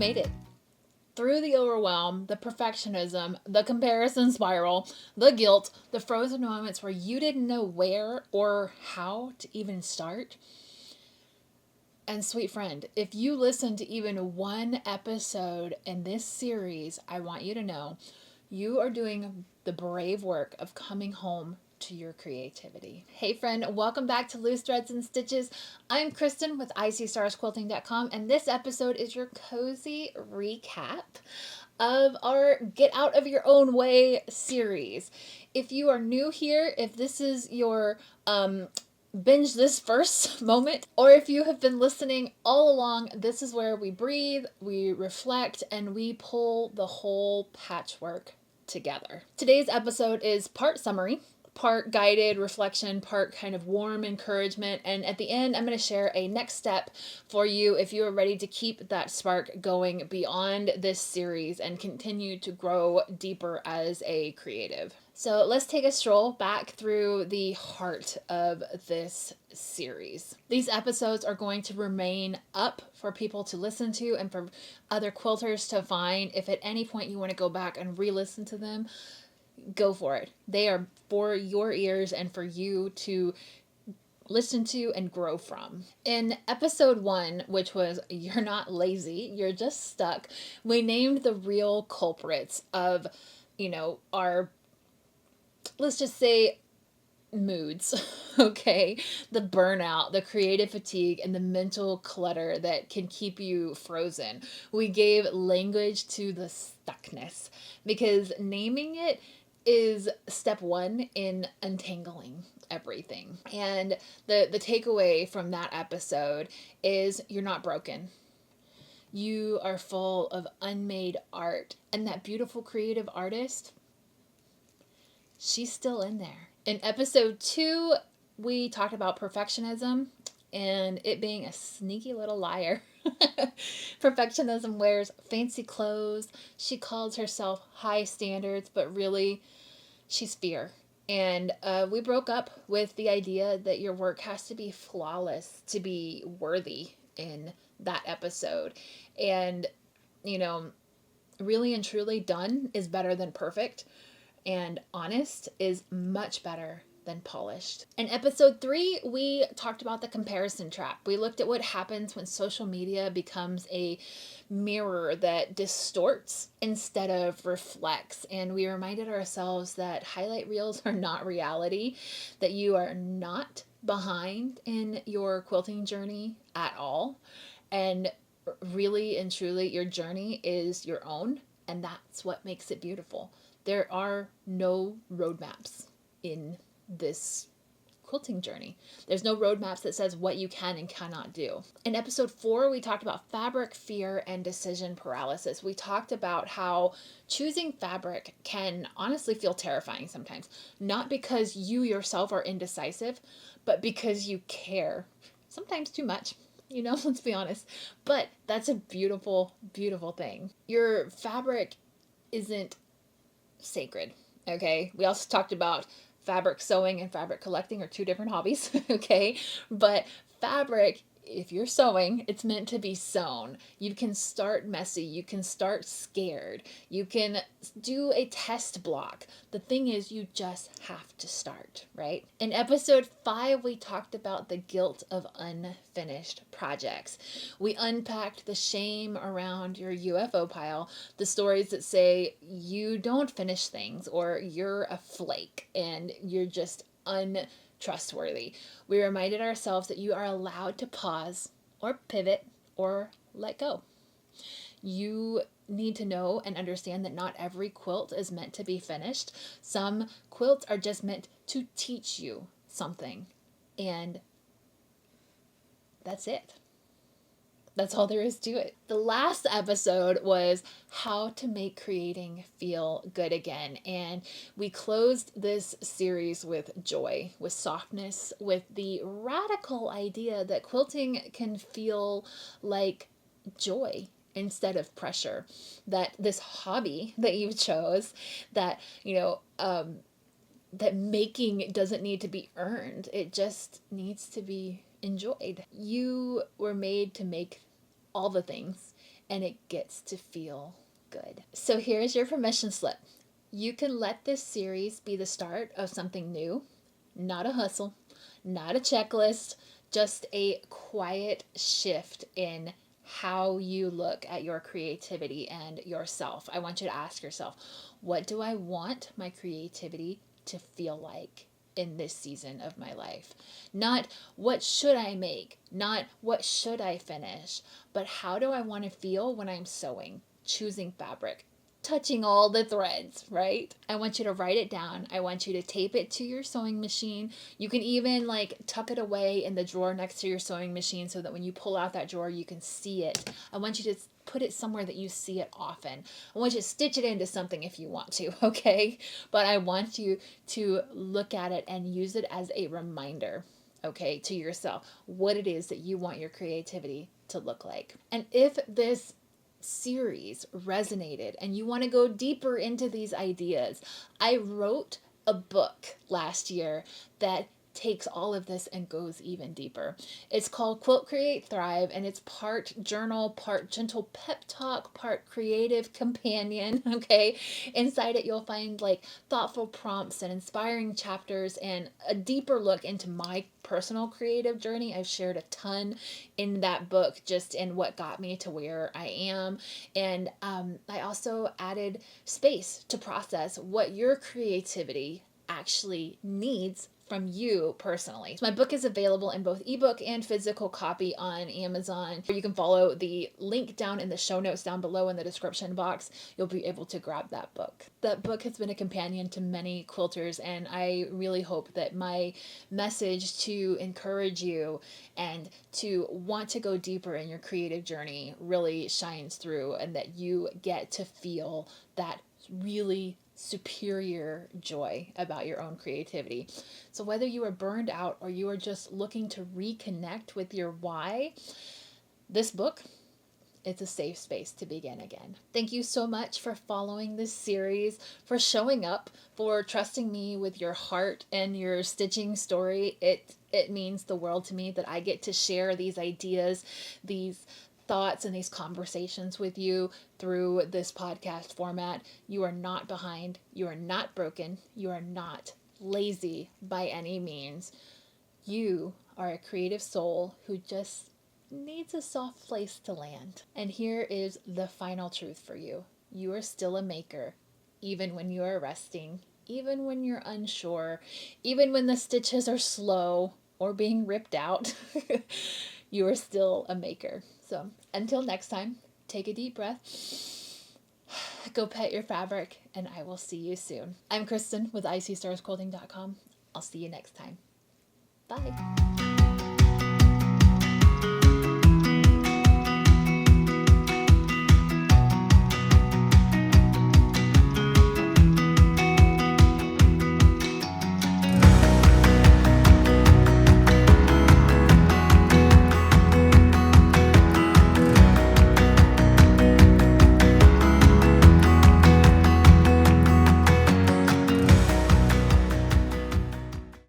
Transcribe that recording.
made it. Through the overwhelm, the perfectionism, the comparison spiral, the guilt, the frozen moments where you didn't know where or how to even start. And sweet friend, if you listen to even one episode in this series, I want you to know you are doing the brave work of coming home to your creativity. Hey friend, welcome back to Loose Threads and Stitches. I'm Christen with ICStarsQuilting.com, and this episode is your cozy recap of our Get Out of Your Own Way series. If you are new here, if this is your binge this first moment, or if you have been listening all along, this is where we breathe, we reflect, and we pull the whole patchwork together. Today's episode is part summary, part guided reflection, part kind of warm encouragement, and at the end I'm going to share a next step for you if you are ready to keep that spark going beyond this series and continue to grow deeper as a creative. So let's take a stroll back through the heart of this series. These episodes are going to remain up for people to listen to and for other quilters to find. If at any point you want to go back and re-listen to them, go for it. They are for your ears and for you to listen to and grow from. In episode 1, which was You're Not Lazy, You're Just Stuck, we named the real culprits of, our, let's just say, moods, okay? The burnout, the creative fatigue, and the mental clutter that can keep you frozen. We gave language to the stuckness because naming it is step 1 in untangling everything. And the takeaway from that episode is you're not broken. You are full of unmade art, and that beautiful creative artist, she's still in there. In episode 2, we talked about perfectionism and it being a sneaky little liar. Perfectionism wears fancy clothes. She calls herself high standards, but really she's fear. And we broke up with the idea that your work has to be flawless to be worthy in that episode. And, really and truly done is better than perfect. And honest is much better than polished. In episode 3, we talked about the comparison trap. We looked at what happens when social media becomes a mirror that distorts instead of reflects. And we reminded ourselves that highlight reels are not reality, that you are not behind in your quilting journey at all. And really and truly, your journey is your own. And that's what makes it beautiful. There are no roadmaps in this quilting journey. There's no roadmaps that says what you can and cannot do. In episode 4, we talked about fabric fear and decision paralysis. We talked about how choosing fabric can honestly feel terrifying sometimes, not because you yourself are indecisive, but because you care. Sometimes too much. Let's be honest. But that's a beautiful, beautiful thing. Your fabric isn't sacred, okay? We also talked about fabric sewing and fabric collecting are 2 different hobbies, okay? But fabric, if you're sewing, it's meant to be sewn. You can start messy. You can start scared. You can do a test block. The thing is, you just have to start, right? In episode 5, we talked about the guilt of unfinished projects. We unpacked the shame around your UFO pile, the stories that say you don't finish things or you're a flake and you're just untrustworthy. We reminded ourselves that you are allowed to pause or pivot or let go. You need to know and understand that not every quilt is meant to be finished. Some quilts are just meant to teach you something. And that's it. That's all there is to it. The last episode was how to make creating feel good again. And we closed this series with joy, with softness, with the radical idea that quilting can feel like joy instead of pressure. That this hobby that you chose, that, that making doesn't need to be earned. It just needs to be enjoyed. You were made to make all the things, and it gets to feel good. So here's your permission slip. You can let this series be the start of something new, not a hustle, not a checklist, just a quiet shift in how you look at your creativity and yourself. I want you to ask yourself, what do I want my creativity to feel like in this season of my life? Not what should I make, not what should I finish, but how do I want to feel when I'm sewing, choosing fabric, touching all the threads, right? I want you to write it down. I want you to tape it to your sewing machine. You can even like tuck it away in the drawer next to your sewing machine so that when you pull out that drawer, you can see it. I want you to put it somewhere that you see it often. I want you to stitch it into something if you want to, okay? But I want you to look at it and use it as a reminder, okay, to yourself, what it is that you want your creativity to look like. And if this series resonated and you want to go deeper into these ideas, I wrote a book last year that takes all of this and goes even deeper. It's called Quilt Create Thrive, and it's part journal, part gentle pep talk, part creative companion, okay? Inside it, you'll find like thoughtful prompts and inspiring chapters and a deeper look into my personal creative journey. I've shared a ton in that book, just in what got me to where I am. And I also added space to process what your creativity actually needs from you personally. So my book is available in both ebook and physical copy on Amazon. You can follow the link down in the show notes down below in the description box. You'll be able to grab that book. That book has been a companion to many quilters, and I really hope that my message to encourage you and to want to go deeper in your creative journey really shines through, and that you get to feel that really superior joy about your own creativity. So whether you are burned out or you are just looking to reconnect with your why, this book, it's a safe space to begin again. Thank you so much for following this series, for showing up, for trusting me with your heart and your stitching story. It means the world to me that I get to share these ideas, these thoughts, and these conversations with you through this podcast format. You are not behind. You are not broken. You are not lazy by any means. You are a creative soul who just needs a soft place to land. And here is the final truth for you. You are still a maker, even when you are resting, even when you're unsure, even when the stitches are slow or being ripped out. You are still a maker. So until next time, take a deep breath, go pet your fabric, and I will see you soon. I'm Christen with ICStarsQuilting.com. I'll see you next time. Bye.